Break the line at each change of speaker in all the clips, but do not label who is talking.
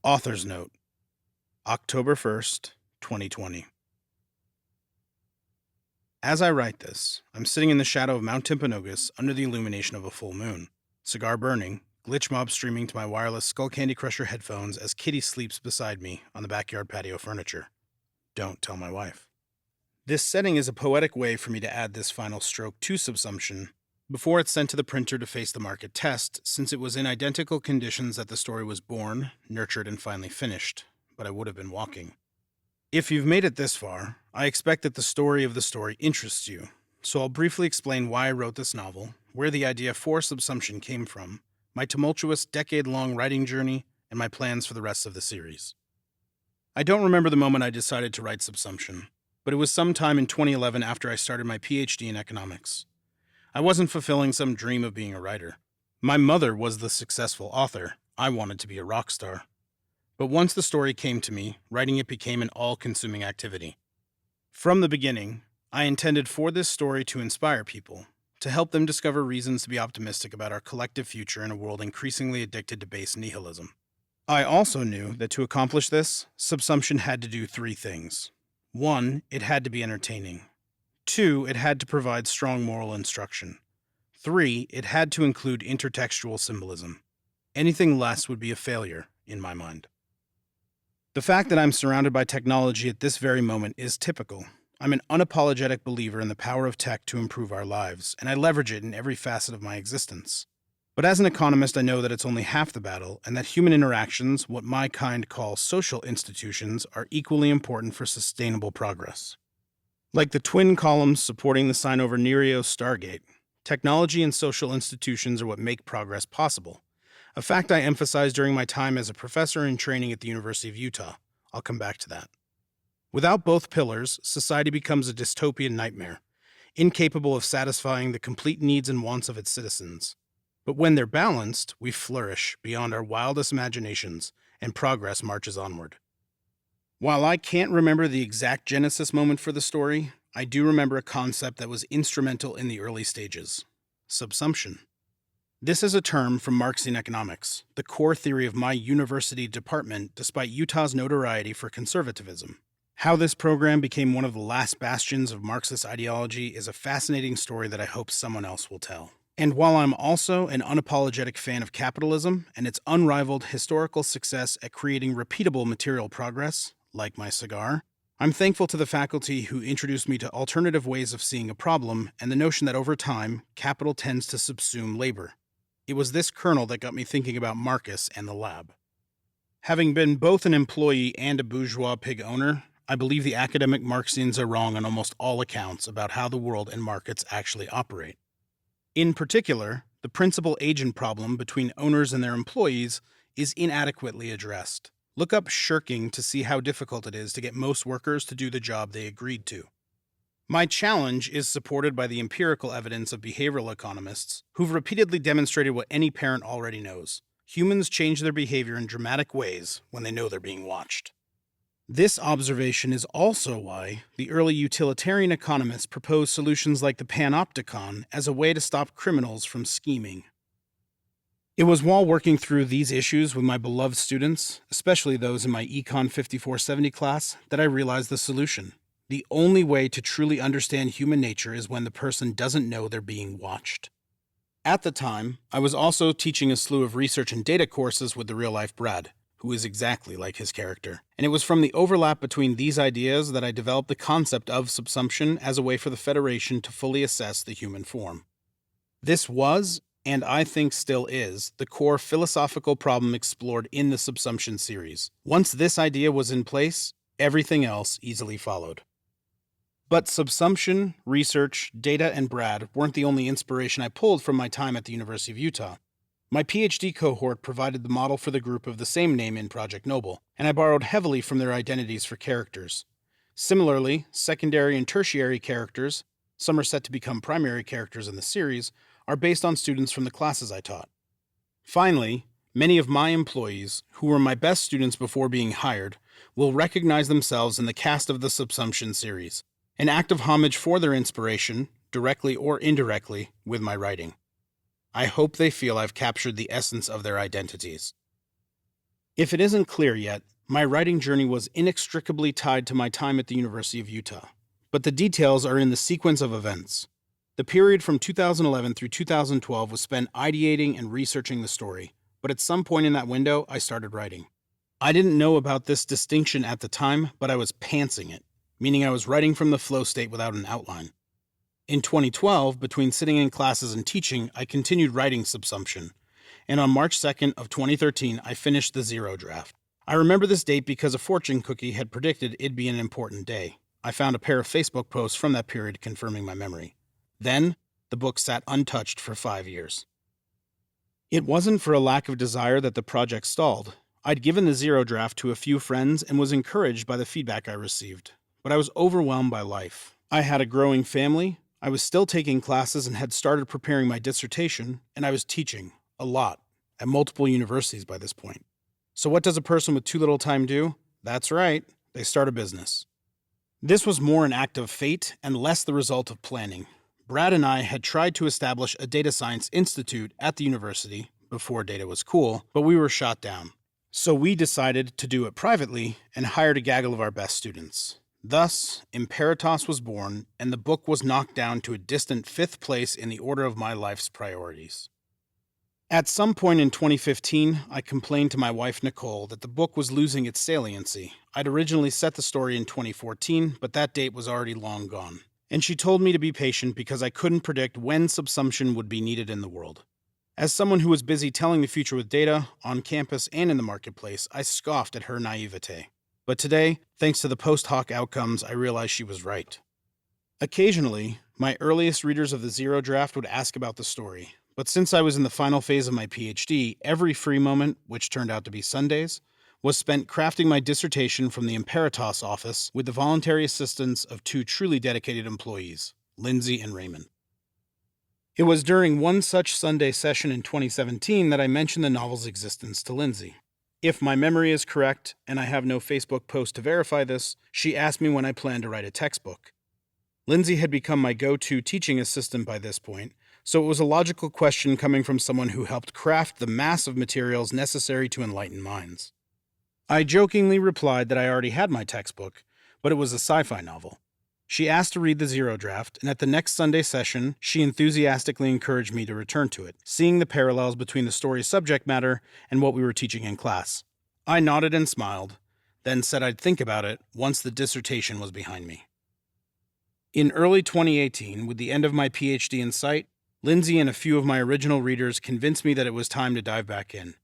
Author's Note, October 1st, 2020. As I write this, I'm sitting in the shadow of Mount Timpanogos under the illumination of a full moon, cigar burning, glitch mob streaming to my wireless Skull Candy Crusher headphones as Kitty sleeps beside me on the backyard patio furniture. Don't tell my wife. This setting is a poetic way for me to add this final stroke to Subsumption before it's sent to the printer to face the market test, since it was in identical conditions that the story was born, nurtured, and finally finished, but I would have been walking. If you've made it this far, I expect that the story of the story interests you, so I'll briefly explain why I wrote this novel, where the idea for Subsumption came from, my tumultuous decade-long writing journey, and my plans for the rest of the series. I don't remember the moment I decided to write Subsumption, but it was sometime in 2011 after I started my PhD in economics. I wasn't fulfilling some dream of being a writer. My mother was the successful author. I wanted to be a rock star. But once the story came to me, writing it became an all-consuming activity. From the beginning, I intended for this story to inspire people, to help them discover reasons to be optimistic about our collective future in a world increasingly addicted to base nihilism. I also knew that to accomplish this, Subsumption had to do three things. 1, it had to be entertaining. 2, it had to provide strong moral instruction. 3, it had to include intertextual symbolism. Anything less would be a failure, in my mind. The fact that I'm surrounded by technology at this very moment is typical. I'm an unapologetic believer in the power of tech to improve our lives, and I leverage it in every facet of my existence. But as an economist, I know that it's only half the battle, and that human interactions, what my kind call social institutions, are equally important for sustainable progress. Like the twin columns supporting the sign over Nereo's Stargate, technology and social institutions are what make progress possible, a fact I emphasized during my time as a professor in training at the University of Utah. I'll come back to that. Without both pillars, society becomes a dystopian nightmare, incapable of satisfying the complete needs and wants of its citizens. But when they're balanced, we flourish beyond our wildest imaginations, and progress marches onward. While I can't remember the exact genesis moment for the story, I do remember a concept that was instrumental in the early stages: subsumption. This is a term from Marxian economics, the core theory of my university department despite Utah's notoriety for conservatism. How this program became one of the last bastions of Marxist ideology is a fascinating story that I hope someone else will tell. And while I'm also an unapologetic fan of capitalism and its unrivaled historical success at creating repeatable material progress, like my cigar, I'm thankful to the faculty who introduced me to alternative ways of seeing a problem and the notion that over time, capital tends to subsume labor. It was this kernel that got me thinking about Marcus and the lab. Having been both an employee and a bourgeois pig owner, I believe the academic Marxians are wrong on almost all accounts about how the world and markets actually operate. In particular, the principal-agent problem between owners and their employees is inadequately addressed. Look up shirking to see how difficult it is to get most workers to do the job they agreed to. My challenge is supported by the empirical evidence of behavioral economists who've repeatedly demonstrated what any parent already knows. Humans change their behavior in dramatic ways when they know they're being watched. This observation is also why the early utilitarian economists proposed solutions like the panopticon as a way to stop criminals from scheming. It was while working through these issues with my beloved students, especially those in my Econ 5470 class, that I realized the solution. The only way to truly understand human nature is when the person doesn't know they're being watched. At the time, I was also teaching a slew of research and data courses with the real-life Brad, who is exactly like his character. And it was from the overlap between these ideas that I developed the concept of subsumption as a way for the Federation to fully assess the human form. This was, and I think still is, the core philosophical problem explored in the Subsumption series. Once this idea was in place, everything else easily followed. But subsumption, research, data, and Brad weren't the only inspiration I pulled from my time at the University of Utah. My PhD cohort provided the model for the group of the same name in Project Noble, and I borrowed heavily from their identities for characters. Similarly, secondary and tertiary characters, some are set to become primary characters in the series, are based on students from the classes I taught. Finally, many of my employees, who were my best students before being hired, will recognize themselves in the cast of the Subsumption series, an act of homage for their inspiration, directly or indirectly, with my writing. I hope they feel I've captured the essence of their identities. If it isn't clear yet, my writing journey was inextricably tied to my time at the University of Utah, but the details are in the sequence of events. The period from 2011 through 2012 was spent ideating and researching the story, but at some point in that window, I started writing. I didn't know about this distinction at the time, but I was pantsing it, meaning I was writing from the flow state without an outline. In 2012, between sitting in classes and teaching, I continued writing Subsumption, and on March 2nd of 2013, I finished the zero draft. I remember this date because a fortune cookie had predicted it'd be an important day. I found a pair of Facebook posts from that period confirming my memory. Then, the book sat untouched for 5 years. It wasn't for a lack of desire that the project stalled. I'd given the zero draft to a few friends and was encouraged by the feedback I received, but I was overwhelmed by life. I had a growing family, I was still taking classes and had started preparing my dissertation, and I was teaching, a lot, at multiple universities by this point. So what does a person with too little time do? That's right, they start a business. This was more an act of fate and less the result of planning. Brad and I had tried to establish a data science institute at the university, before data was cool, but we were shot down. So we decided to do it privately and hired a gaggle of our best students. Thus, Imperatos was born, and the book was knocked down to a distant 5th place in the order of my life's priorities. At some point in 2015, I complained to my wife Nicole that the book was losing its saliency. I'd originally set the story in 2014, but that date was already long gone. And she told me to be patient because I couldn't predict when subsumption would be needed in the world. As someone who was busy telling the future with data, on campus and in the marketplace, I scoffed at her naivete. But today, thanks to the post hoc outcomes, I realized she was right. Occasionally, my earliest readers of the zero draft would ask about the story, but since I was in the final phase of my PhD, every free moment, which turned out to be Sundays, was spent crafting my dissertation from the Imperatos office with the voluntary assistance of 2 truly dedicated employees, Lindsay and Raymond. It was during one such Sunday session in 2017 that I mentioned the novel's existence to Lindsay. If my memory is correct, and I have no Facebook post to verify this, she asked me when I planned to write a textbook. Lindsay had become my go-to teaching assistant by this point, so it was a logical question coming from someone who helped craft the mass of materials necessary to enlighten minds. I jokingly replied that I already had my textbook, but it was a sci-fi novel. She asked to read the zero draft, and at the next Sunday session, she enthusiastically encouraged me to return to it, seeing the parallels between the story's subject matter and what we were teaching in class. I nodded and smiled, then said I'd think about it once the dissertation was behind me. In early 2018, with the end of my PhD in sight, Lindsay and a few of my original readers convinced me that it was time to dive back in.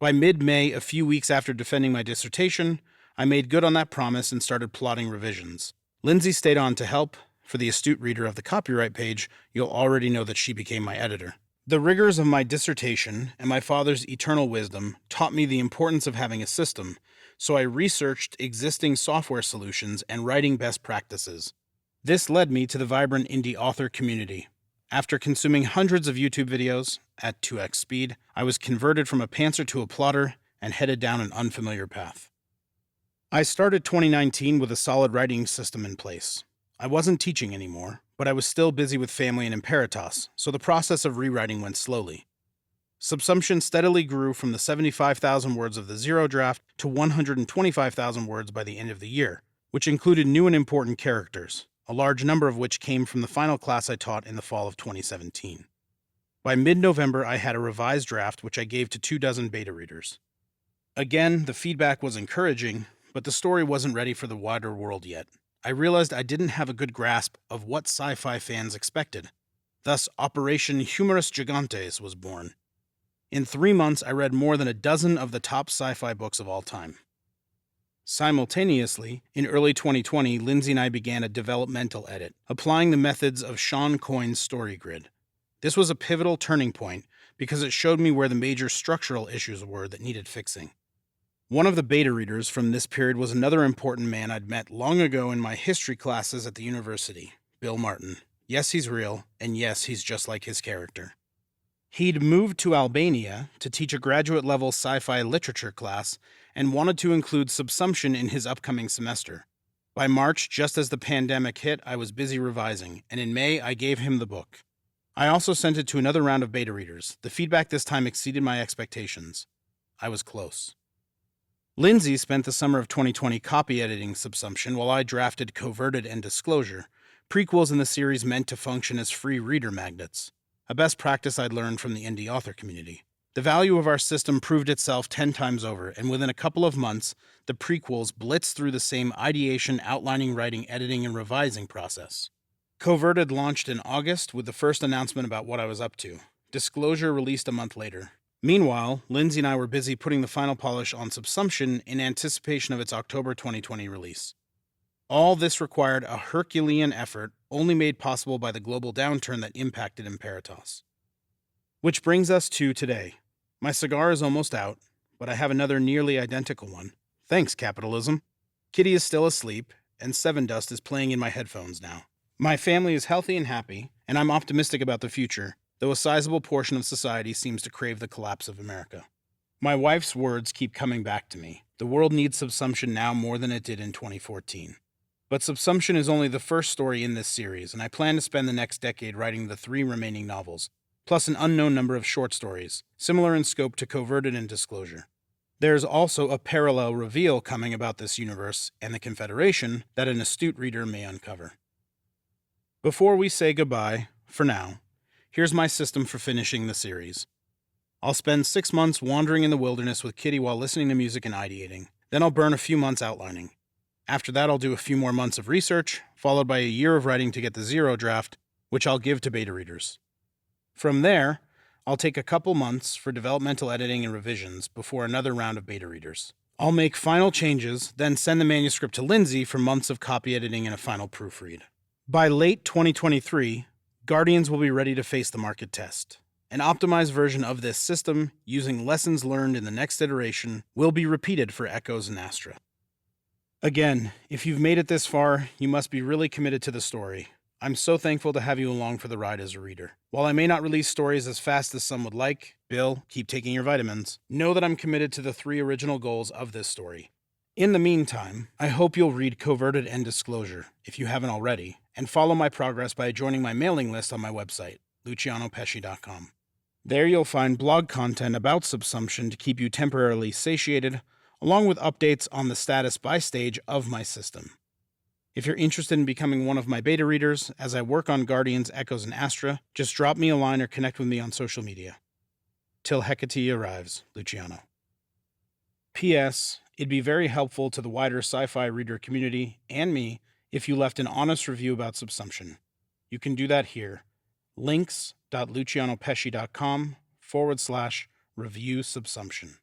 By mid-May, a few weeks after defending my dissertation, I made good on that promise and started plotting revisions. Lindsay stayed on to help. For the astute reader of the copyright page, you'll already know that she became my editor. The rigors of my dissertation and my father's eternal wisdom taught me the importance of having a system, so I researched existing software solutions and writing best practices. This led me to the vibrant indie author community. After consuming hundreds of YouTube videos at 2x speed, I was converted from a pantser to a plotter and headed down an unfamiliar path. I started 2019 with a solid writing system in place. I wasn't teaching anymore, but I was still busy with family and Imperatos, so the process of rewriting went slowly. Subsumption steadily grew from the 75,000 words of the zero draft to 125,000 words by the end of the year, which included new and important characters, a large number of which came from the final class I taught in the fall of 2017. By mid-November, I had a revised draft which I gave to 24 beta readers. Again, the feedback was encouraging, but the story wasn't ready for the wider world yet. I realized I didn't have a good grasp of what sci-fi fans expected. Thus, Operation Humerus Gigantes was born. In 3 months, I read more than a dozen of the top sci-fi books of all time. Simultaneously, in early 2020, Lindsay and I began a developmental edit, applying the methods of Sean Coyne's story grid. This was a pivotal turning point because it showed me where the major structural issues were that needed fixing. One of the beta readers from this period was another important man I'd met long ago in my history classes at the university, Bill Martin. Yes, he's real, and yes, he's just like his character. He'd moved to Albania to teach a graduate-level sci-fi literature class and wanted to include Subsumption in his upcoming semester. By March, just as the pandemic hit, I was busy revising, and in May, I gave him the book. I also sent it to another round of beta readers. The feedback this time exceeded my expectations. I was close. Lindsay spent the summer of 2020 copy editing Subsumption while I drafted Coverted and Disclosure, prequels in the series meant to function as free reader magnets, a best practice I'd learned from the indie author community. The value of our system proved itself 10 times over, and within a couple of months, the prequels blitzed through the same ideation, outlining, writing, editing, and revising process. Coverted launched in August with the first announcement about what I was up to. Disclosure released a month later. Meanwhile, Lindsay and I were busy putting the final polish on Subsumption in anticipation of its October 2020 release. All this required a Herculean effort only made possible by the global downturn that impacted Imperatos. Which brings us to today. My cigar is almost out, but I have another nearly identical one. Thanks, capitalism. Kitty is still asleep, and Seven Dust is playing in my headphones now. My family is healthy and happy, and I'm optimistic about the future, though a sizable portion of society seems to crave the collapse of America. My wife's words keep coming back to me. The world needs Subsumption now more than it did in 2014. But Subsumption is only the first story in this series, and I plan to spend the next decade writing the 3 remaining novels, plus an unknown number of short stories, similar in scope to Coverted and Disclosure. There's also a parallel reveal coming about this universe and the Confederation that an astute reader may uncover. Before we say goodbye, for now, here's my system for finishing the series. I'll spend 6 months wandering in the wilderness with Kitty while listening to music and ideating. Then I'll burn a few months outlining. After that, I'll do a few more months of research, followed by a year of writing to get the 0 draft, which I'll give to beta readers. From there, I'll take a couple months for developmental editing and revisions before another round of beta readers. I'll make final changes, then send the manuscript to Lindsay for months of copy editing and a final proofread. By late 2023, Guardians will be ready to face the market test. An optimized version of this system, using lessons learned in the next iteration, will be repeated for Echoes and Astra. Again, if you've made it this far, you must be really committed to the story. I'm so thankful to have you along for the ride as a reader. While I may not release stories as fast as some would like, Bill, keep taking your vitamins, know that I'm committed to the 3 original goals of this story. In the meantime, I hope you'll read Coverted and Disclosure, if you haven't already, and follow my progress by joining my mailing list on my website, lucianopesci.com. There you'll find blog content about Subsumption to keep you temporarily satiated, along with updates on the status by stage of my system. If you're interested in becoming one of my beta readers as I work on Guardians, Echoes, and Astra, just drop me a line or connect with me on social media. Till Hecate arrives, Luciano. P.S. It'd be very helpful to the wider sci-fi reader community and me if you left an honest review about Subsumption. You can do that here. links.lucianopesci.com/review Subsumption.